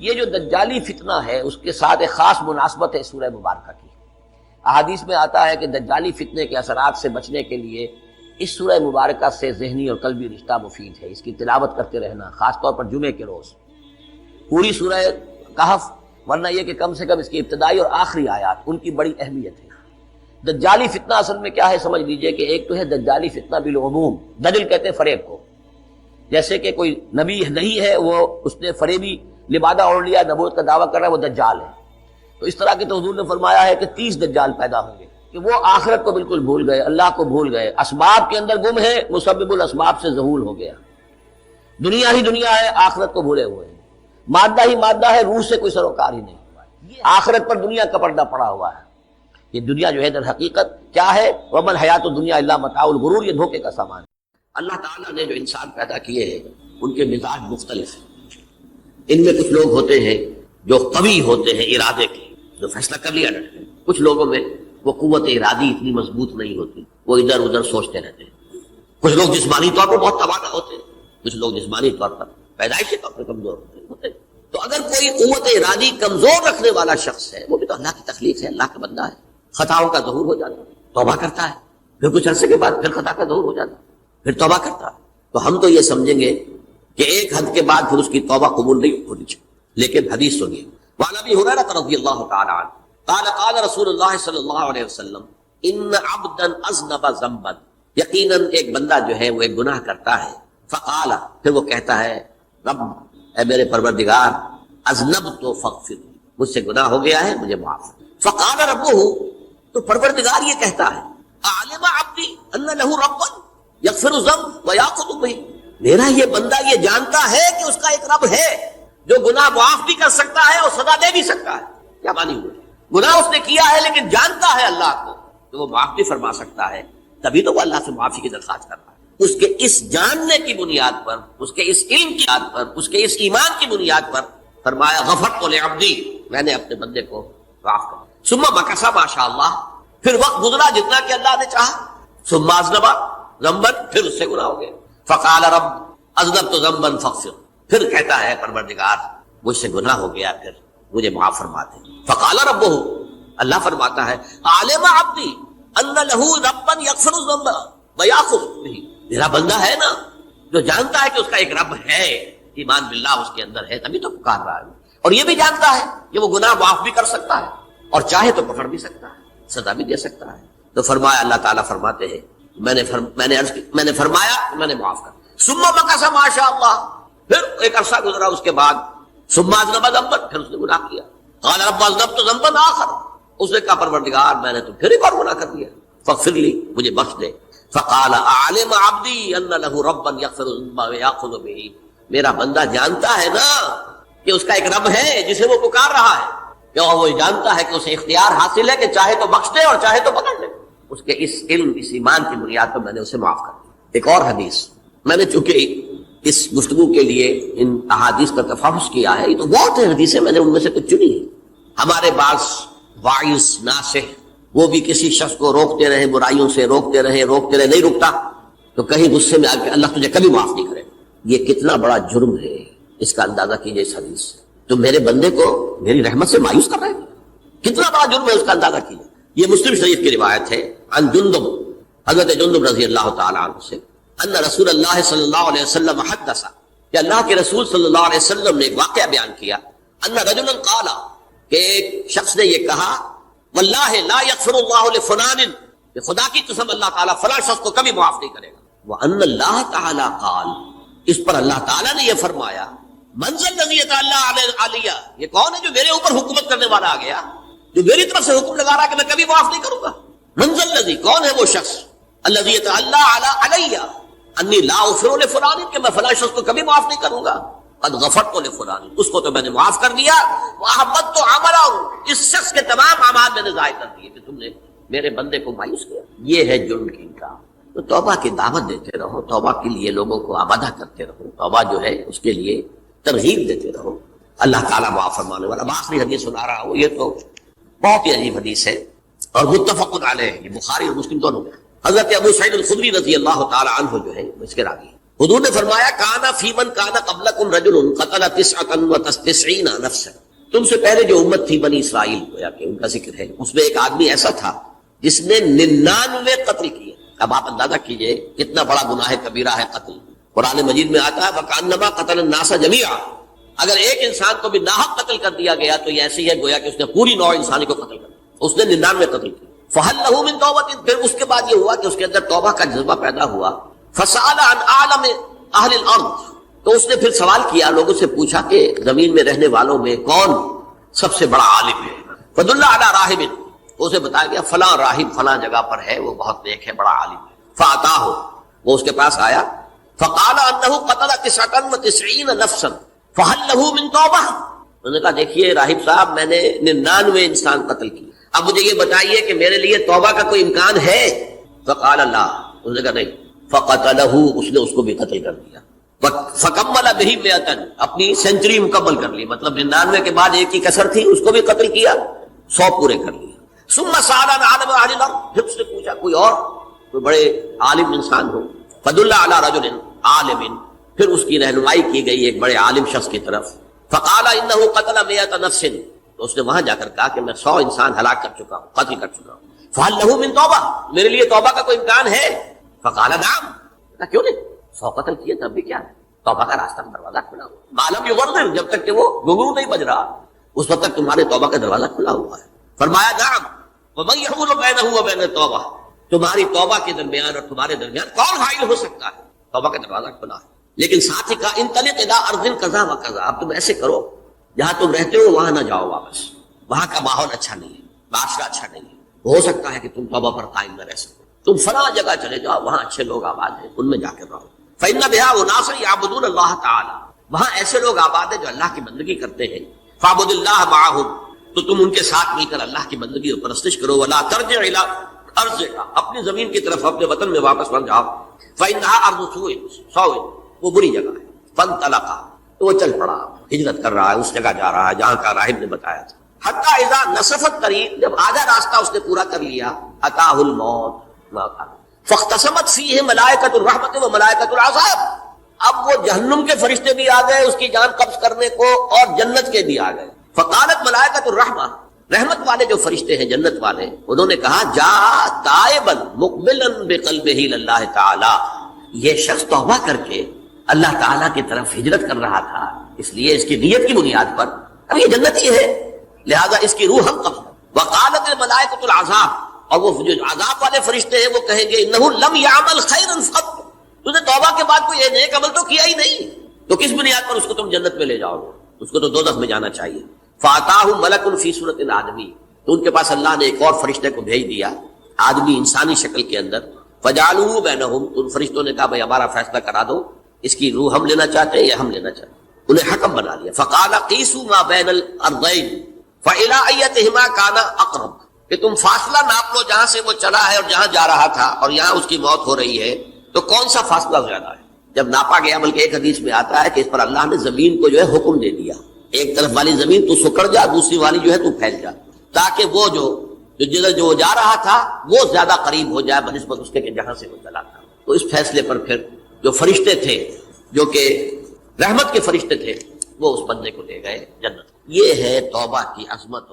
یہ جو دجالی فتنہ ہے اس کے ساتھ ایک خاص مناسبت ہے سورہ مبارکہ کی. احادیث میں آتا ہے کہ دجالی فتنے کے اثرات سے بچنے کے لیے اس سورہ مبارکہ سے ذہنی اور قلبی رشتہ مفید ہے. اس کی تلاوت کرتے رہنا، خاص طور پر جمعے کے روز. پوری سورہ کہف، ورنہ یہ کہ کم سے کم اس کی ابتدائی اور آخری آیات ان کی بڑی اہمیت ہے. دجالی فتنہ اصل میں کیا ہے سمجھ لیجئے کہ ایک تو ہے دجالی فتنہ بالعموم، دجل کہتے ہیں فریب کو. جیسے کہ کوئی نبی نہیں ہے، وہ اس نے فریبی لبادہ اوڑھ لیا، نبوت کا دعویٰ کر رہا ہے، وہ دجال ہے. تو اس طرح کے تو حضور نے فرمایا ہے کہ 30 دجال پیدا ہوں گے کہ وہ آخرت کو بالکل بھول گئے، اللہ کو بھول گئے، اسباب کے اندر گم ہے، مسبب الاسباب سے ذہول ہو گیا. دنیا ہی دنیا ہے، آخرت کو بھولے ہوئے ہیں. مادہ ہی مادہ ہے، روح سے کوئی سروکار ہی نہیں ہوا ہے. آخرت پر دنیا کا پردہ پڑا ہوا ہے. یہ دنیا جو ہے در حقیقت کیا ہے؟ وَمَا الْحَيَاةُ الدُّنْيَا إِلَّا مَتَاعُ الْغُرُورِ، یہ دھوکے کا سامان. اللہ تعالیٰ نے جو انسان پیدا کیے ہیں ان کے مزاج مختلف ہیں. ان میں کچھ لوگ ہوتے ہیں جو قوی ہوتے ہیں ارادے کے، جو فیصلہ کر لیا ڈرتے ہیں. کچھ لوگوں میں وہ قوت ارادی اتنی مضبوط نہیں ہوتی، وہ ادھر ادھر سوچتے رہتے ہیں. کچھ لوگ جسمانی طور پر بہت توانا ہوتے ہیں، کچھ لوگ جسمانی طور پر پیدائشی طور پر کمزور ہوتے ہیں. تو اگر کوئی قوت ارادی کمزور رکھنے والا شخص ہے، وہ بھی تو اللہ کی تخلیق ہے، اللہ کا بندہ ہے، خطاؤں کا ظہور ہو جاتا ہے، توبہ کرتا ہے، پھر کچھ عرصے کے بعد پھر خطا کا ظہور ہو جاتا ہے، پھر توبہ کرتا ہے. تو ہم تو یہ سمجھیں گے کہ ایک حد کے بعد پھر اس کی توبہ قبول نہیں ہونی چاہیے. لیکن حدیث سنیے، وعن ابی ہریرہ رضی اللہ تعالی عنہ قال قال رسول اللہ صلی اللہ علیہ وسلم ان عبدا اذنب ذنبا، یقیناً ایک بندہ جو ہے وہ ایک گناہ کرتا ہے. فقال، پھر وہ کہتا ہے رب، اے میرے پروردگار، اذنبت فاغفر، مجھ سے گناہ ہو گیا ہے، مجھے معاف. فقال ربہ، تو پروردگار یہ کہتا ہے اعلم عبدی ان لہ ربا یغفر الذنب ویاخذ بہ، میرا یہ بندہ یہ جانتا ہے کہ اس کا ایک رب ہے جو گناہ معاف بھی کر سکتا ہے اور سزا دے بھی سکتا ہے. کیا معنی ہوئے؟ گناہ اس نے کیا ہے لیکن جانتا ہے اللہ کو کہ وہ معاف بھی فرما سکتا ہے، تبھی تو وہ اللہ سے معافی کی درخواست کر رہا ہے. اس کے اس جاننے کی بنیاد پر، اس کے اس علم کی بنیاد پر، اس کے اس ایمان کی بنیاد پر فرمایا غفرت لعبدی، میں نے اپنے بندے کو معاف کر. ثم مکث ما شاء اللہ، پھر وقت گزرا جتنا کہ اللہ نے چاہا. ثم اذنب ذنبا، پھر اس سے گناہ ہو گیا. فقال رب اذنبت ذنبا فاغفر، پھر کہتا ہے پروردگار مجھ سے گناہ ہو گیا، پھر مجھے معاف فرما دے. فقال ربہ، اللہ فرماتا ہے عالم عبدی ان لہ ربا یغفر الذنب ویاخذ بہ، میرا بندہ ہے نا جو جانتا ہے کہ اس کا ایک رب ہے، ایمان باللہ اس کے اندر ہے، تبھی تو پکار رہا ہے. اور یہ بھی جانتا ہے کہ وہ گناہ معاف بھی کر سکتا ہے اور چاہے تو پکڑ بھی سکتا ہے، سزا بھی دے سکتا ہے. تو فرمایا، اللہ تعالیٰ فرماتے ہیں میں نے فرمایا کہ میں نے معاف کر. ثم مکث ما شاء اللہ، پھر ایک عرصہ گزرا اس کے بعد. ثم اذنب ذنبا، پھر اس نے گناہ کیا. قال رب اذنبت ذنبا آخر، اس نے کہا پروردگار میں نے تو پھر ایک اور گناہ کر دیا، فاغفر لی، مجھے بخش دے. فقال اعلم عبدی ان لہ ربا یغفر الذنب ویاخذ بہ، میرا بندہ جانتا ہے نا کہ اس کا ایک رب ہے جسے وہ پکار رہا ہے، کہ وہ جانتا ہے کہ اسے اختیار حاصل ہے کہ چاہے تو بخش دے اور چاہے تو پکڑ لے. اس کے اس علم، اس ایمان کی بنیاد پر میں نے اسے معاف کر دیا. ایک اور حدیث، میں نے چونکہ اس گفتگو کے لیے ان احادیث کا تفحص کیا ہے، یہ تو بہت ہیں حدیثیں، میں نے ان میں سے کچھ چنی ہے. ہمارے بعض واعظ ناصح وہ بھی کسی شخص کو روکتے رہے، برائیوں سے روکتے رہے، نہیں رکتا تو کہیں غصے میں آ کے اللہ تجھے کبھی معاف نہیں کرے. یہ کتنا بڑا جرم ہے، اس کا اندازہ کیجئے. اس حدیث سے تو میرے بندے کو میری رحمت سے مایوس کر رہے ہیں، کتنا بڑا جرم ہے، اس کا اندازہ کیجئے. یہ مسلم شریف کی روایت ہے عن جندب، حضرت جندب رضی اللہ تعالی عنہ سے، ان رسول اللہ صلی اللہ علیہ وسلم حدث، کہ اللہ کے رسول صلی اللہ علیہ وسلم نے ایک واقعہ بیان کیا. ان رجلا قال، کہ ایک شخص نے یہ کہا واللہ لا یغفر اللہ لفلان، کہ خدا کی قسم اللہ تعالیٰ فلاں شخص کو کبھی معاف نہیں کرے گا. وان اللہ تعالی قال، اس پر اللہ تعالیٰ نے یہ فرمایا من ذا الذی یتعالی علیہ، یہ کون ہے جو میرے اوپر حکومت کرنے والا آ گیا، جو میری طرف سے حکم لگا رہا ہے کہ میں کبھی معاف نہیں کروں گا. من ذا الذی، کون ہے وہ شخص، الذی یتعالی علیہ انی لا اغفر لفلان، کہ میں فلاں شخص کو کبھی معاف نہیں کروں گا. قد غفرت لفلان، اس کو تو میں نے معاف کر دیا. واحبطت عملہ، اس شخص کے تمام اعمال میں نے ضائع کر دیے کہ تم نے میرے بندے کو مایوس کیا. یہ ہے جرم کی کا. تو توبہ کی دعوت دیتے رہو، توبہ کے لیے لوگوں کو آمادہ کرتے رہو، توبہ جو ہے اس کے لیے ترغیب دیتے رہو. اللہ تعالیٰ معاف فرمانے والا. اب آخری حدیث سنا رہا ہوں، یہ تو بہت ہی عجیب حدیث ہے اور متفق علیہ ہے، یہ بخاری اور مسلم دونوں میں. حضرت ابو سعید الخدری رضی اللہ تعالی عنہ جو ہے اس کے راوی، حضور نے فرمایا کانا فی من کانا قبلکم رجل قتل 99 نفسا، تم سے پہلے جو امت تھی بنی اسرائیل، گویا کہ ان کا ذکر ہے، اس میں ایک آدمی ایسا تھا جس نے 99 قتل کیے۔ اب آپ اندازہ کیجئے کتنا بڑا گناہ کبیرہ ہے قتل۔ قرآن مجید میں آتا ہے وَكَأَنَّمَا قَتَلَ النَّاسَ جَمِيعًا، اگر ایک انسان کو بھی ناحق قتل کر دیا گیا تو یہ ایسی ہے گویا کہ اس نے پوری نوع انسانی کو قتل کر دیا، اس نے 99 قتل کی۔ فَهَلْ لَهُ مِن تَوْبَةٍ، پھر اس کے بعد یہ ہوا کہ اس کے اندر توبہ کا جذبہ پیدا ہوا۔ فَسَأَلَ عَنْ أَعْلَمِ أَهْلِ الْأَرْضِ، تو اس نے پھر سوال کیا، لوگوں سے پوچھا کہ زمین میں رہنے والوں میں کون سب سے بڑا عالم ہے۔ فَدُلَّ عَلَىٰ رَاهِبٍ، اسے بتایا گیا فلاں راہب فلاں جگہ پر ہے، وہ بہت نیک ہے، بڑا عالم ہے۔ فَأَتَاهُ، وہ اس کے پاس آیا، فَقَالَ أَنَّهُ قَتَلَ 99 نَفْسًا فَهَلْ لَهُ مِن تَوْبَةٍ، انہوں نے کہا دیکھیے راہب صاحب، میں نے 99 انسان قتل کیے، اب مجھے یہ بتائیے کہ میرے لیے توبہ کا کوئی امکان ہے؟ فقال لا، انہوں نے کہا نہیں۔ فقتلہ، اس نے اس کو بھی قتل کر دیا۔ فکمل بہ 100، اپنی سینچری مکمل کر لی، مطلب 99 کے بعد ایک کی کسر تھی، اس کو بھی قتل کیا، 100 پورے کر لیا۔ ثم سأل عن عالم اہل الارض، پھر اس نے پوچھا کوئی اور کوئی بڑے عالم انسان ہو۔ فدل علی رجل عالم، پھر اس کی رہنمائی کی گئی ایک بڑے عالم شخص کی طرف۔ فقال انه قتل 100 نفس، تو اس نے وہاں جا کر کہا کہ میں 100 انسان ہلاک کر چکا ہوں، قتل کر چکا ہوں۔ فهل له من توبہ، میرے لیے توبہ کا کوئی امکان ہے؟ فقال نعم، کیوں نہیں، 100 قتل کیے تب بھی کیا ہے، توبہ کا راستہ دروازہ کھلا ہوا، معلوم یغرر، جب تک کہ وہ گھنگرو نہیں بج رہا اس وقت تک تمہارے توبہ کا دروازہ کھلا ہوا ہے۔ فرمایا نعم، ومن يحول بینہ وبین التوبہ، تمہاری توبہ کے درمیان اور تمہارے درمیان کون حائل ہو سکتا ہے، توبہ کا دروازہ کھلا ہے۔ لیکن ساتھ ہی کہا انطلق الی ارض کذا وکذا، اب تم ایسے کرو جہاں تم رہتے ہو وہاں نہ جاؤ واپس، وہاں کا ماحول اچھا نہیں ہے، معاشرہ اچھا نہیں ہے، ہو سکتا ہے کہ تم توبہ پر قائم نہ رہ سکو، تم فلاں جگہ چلے جاؤ، وہاں اچھے لوگ آباد ہیں، ان میں جا کے رہو۔ فإن بها أناسا يعبدون الله تعالی، وہاں ایسے لوگ آباد ہیں جو اللہ کی بندگی کرتے ہیں۔ فاعبد اللہ معهم، تو تم ان کے ساتھ مل کر اللہ کی بندگی اور پرستش کرو۔ ولا ترجع الى ارضک، اپنی زمین کی طرف اپنے وطن میں واپس لوٹ جاؤ۔ فإنها ارض سوء، وہ بری جگہ ہے۔ فانطلق، تو وہ چل پڑا، ہجرت کر رہا ہے، اس جگہ جا رہا ہے جہاں کا راہب نے بتایا تھا۔ حتی اذا نصف الطریق، جب آدھا راستہ اس نے پورا کر لیا، اتاہ الموت موت آ گئی۔ فاختصمت فیہ ملائکۃ الرحمت و ملائکۃ العذاب، اب وہ جہنم کے فرشتے بھی آ گئے اس کی جان قبض کرنے کو، اور جنت کے بھی آ گئے۔ فقالت ملائکۃ الرحمہ، رحمت والے جو فرشتے ہیں جنت والے، انہوں نے کہا جا تائبا مقبلا بقلبہ للہ تعالی، یہ شخص توبہ کر کے اللہ تعالیٰ کی طرف ہجرت کر رہا تھا، اس لیے اس کی نیت کی بنیاد پر اب یہ جنتی ہے، لہذا اس کی روح ہم قبض۔ وقالت الملائکۃ العذاب، اور وہ جو عذاب والے فرشتے ہیں وہ کہیں گے انہ لم یعمل خیرا قط، تو نے توبہ کے بعد کوئی نیک عمل تو کیا ہی نہیں، تو کس بنیاد پر اس کو تم جنت میں لے جاؤ گے، اس کو تو دوزخ میں جانا چاہیے۔ فاتاہ ملک فی صورت الآدمی، تو ان کے پاس اللہ نے ایک اور فرشتے کو بھیج دیا آدمی انسانی شکل کے اندر۔ فجعلوہ بینہم، ان فرشتوں نے کہا بھائی ہمارا فیصلہ کرا دو، اس کی روح ہم لینا چاہتے ہیں یا ہم لینا چاہتے ہیں، انہیں حکم بنا لیا۔ فقال قیسوا ما بین الارضین فإلی ایتہما کان اقرب، کہ تم فاصلہ ناپ لو جہاں سے وہ چلا ہے اور جہاں جا رہا تھا، اور یہاں اس کی موت ہو رہی ہے، تو کون سا فاصلہ زیادہ ہے۔ جب ناپا گیا، بلکہ ایک حدیث میں آتا ہے کہ اس پر اللہ نے زمین کو جو ہے حکم دے دیا، ایک طرف والی زمین تو سکڑ جا، دوسری والی جو ہے تو پھیل جا، تاکہ وہ جو جا رہا تھا وہ زیادہ قریب ہو جائے بنسبت اس کے کہ جہاں سے وہ چلا تھا۔ تو اس فیصلے پر پھر جو فرشتے تھے جو کہ رحمت کے فرشتے تھے وہ اس بندے کو لے گئے جنت۔ یہ ہے توبہ کی عظمت۔